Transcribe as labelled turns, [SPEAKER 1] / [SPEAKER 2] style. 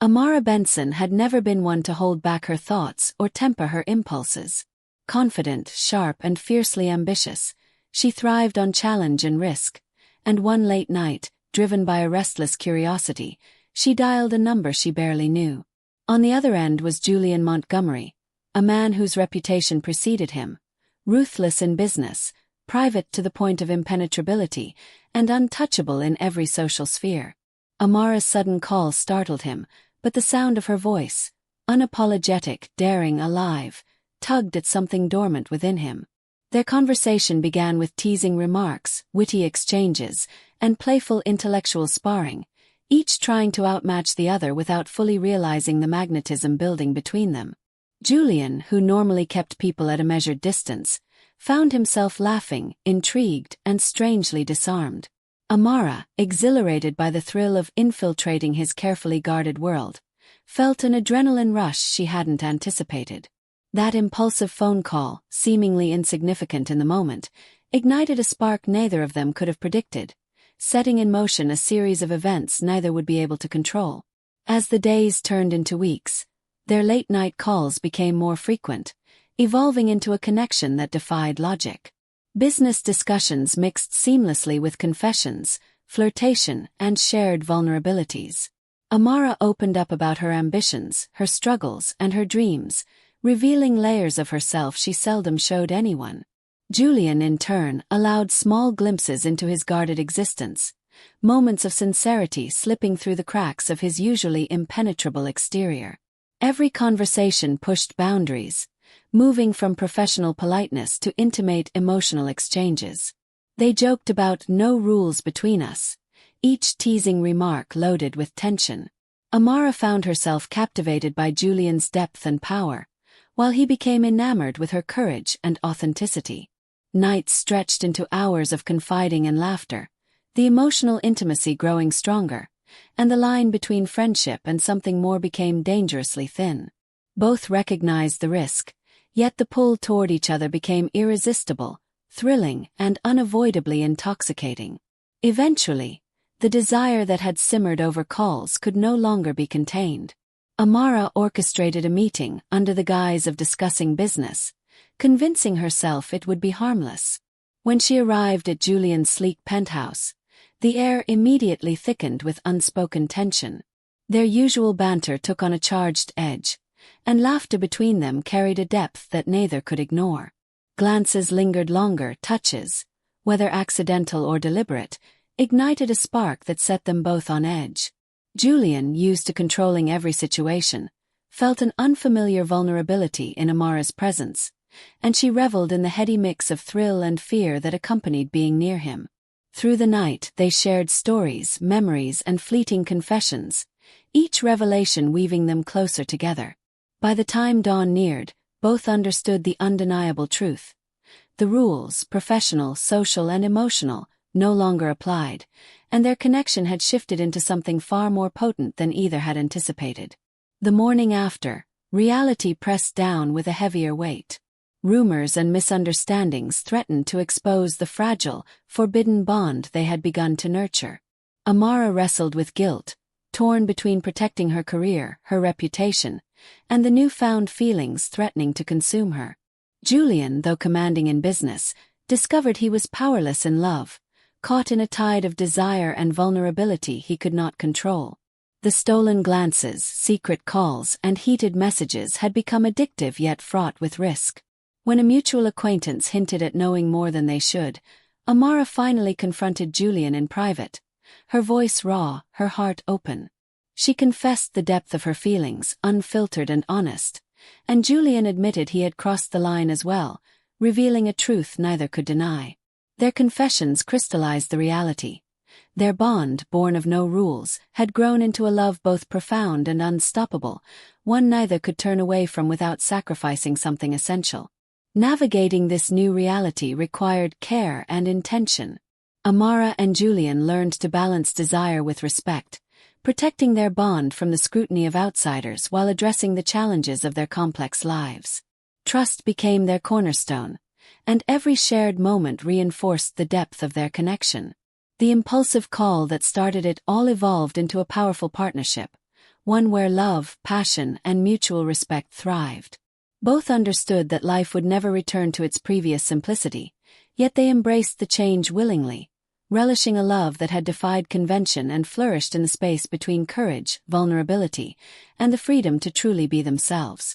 [SPEAKER 1] Amara Benson had never been one to hold back her thoughts or temper her impulses. Confident, sharp, and fiercely ambitious, she thrived on challenge and risk, and one late night, driven by a restless curiosity, she dialed a number she barely knew. On the other end was Julian Montgomery, a man whose reputation preceded him, ruthless in business, private to the point of impenetrability, and untouchable in every social sphere. Amara's sudden call startled him, but the sound of her voice, unapologetic, daring, alive, tugged at something dormant within him. Their conversation began with teasing remarks, witty exchanges, and playful intellectual sparring, each trying to outmatch the other without fully realizing the magnetism building between them. Julian, who normally kept people at a measured distance, found himself laughing, intrigued, and strangely disarmed. Amara, exhilarated by the thrill of infiltrating his carefully guarded world, felt an adrenaline rush she hadn't anticipated. That impulsive phone call, seemingly insignificant in the moment, ignited a spark neither of them could have predicted, setting in motion a series of events neither would be able to control. As the days turned into weeks, their late-night calls became more frequent, evolving into a connection that defied logic. Business discussions mixed seamlessly with confessions, flirtation, and shared vulnerabilities. Amara opened up about her ambitions, her struggles, and her dreams, revealing layers of herself she seldom showed anyone. Julian, in turn, allowed small glimpses into his guarded existence, moments of sincerity slipping through the cracks of his usually impenetrable exterior. Every conversation pushed boundaries, moving from professional politeness to intimate emotional exchanges. They joked about no rules between us, each teasing remark loaded with tension. Amara found herself captivated by Julian's depth and power, while he became enamored with her courage and authenticity. Nights stretched into hours of confiding and laughter, the emotional intimacy growing stronger, and the line between friendship and something more became dangerously thin. Both recognized the risk, yet the pull toward each other became irresistible, thrilling, and unavoidably intoxicating. Eventually, the desire that had simmered over calls could no longer be contained. Amara orchestrated a meeting under the guise of discussing business, convincing herself it would be harmless. When she arrived at Julian's sleek penthouse, the air immediately thickened with unspoken tension. Their usual banter took on a charged edge, and laughter between them carried a depth that neither could ignore. Glances lingered longer, touches, whether accidental or deliberate, ignited a spark that set them both on edge. Julian, used to controlling every situation, felt an unfamiliar vulnerability in Amara's presence, and she reveled in the heady mix of thrill and fear that accompanied being near him. Through the night, they shared stories, memories, and fleeting confessions, each revelation weaving them closer together. By the time dawn neared, both understood the undeniable truth. The rules, professional, social, and emotional, no longer applied, and their connection had shifted into something far more potent than either had anticipated. The morning after, reality pressed down with a heavier weight. Rumors and misunderstandings threatened to expose the fragile, forbidden bond they had begun to nurture. Amara wrestled with guilt, torn between protecting her career, her reputation, and the newfound feelings threatening to consume her. Julian, though commanding in business, discovered he was powerless in love, caught in a tide of desire and vulnerability he could not control. The stolen glances, secret calls, and heated messages had become addictive yet fraught with risk. When a mutual acquaintance hinted at knowing more than they should, Amara finally confronted Julian in private, her voice raw, her heart open. She confessed the depth of her feelings, unfiltered and honest, and Julian admitted he had crossed the line as well, revealing a truth neither could deny. Their confessions crystallized the reality. Their bond, born of no rules, had grown into a love both profound and unstoppable, one neither could turn away from without sacrificing something essential. Navigating this new reality required care and intention. Amara and Julian learned to balance desire with respect, protecting their bond from the scrutiny of outsiders while addressing the challenges of their complex lives. Trust became their cornerstone, and every shared moment reinforced the depth of their connection. The impulsive call that started it all evolved into a powerful partnership, one where love, passion, and mutual respect thrived. Both understood that life would never return to its previous simplicity, yet they embraced the change willingly, relishing a love that had defied convention and flourished in the space between courage, vulnerability, and the freedom to truly be themselves.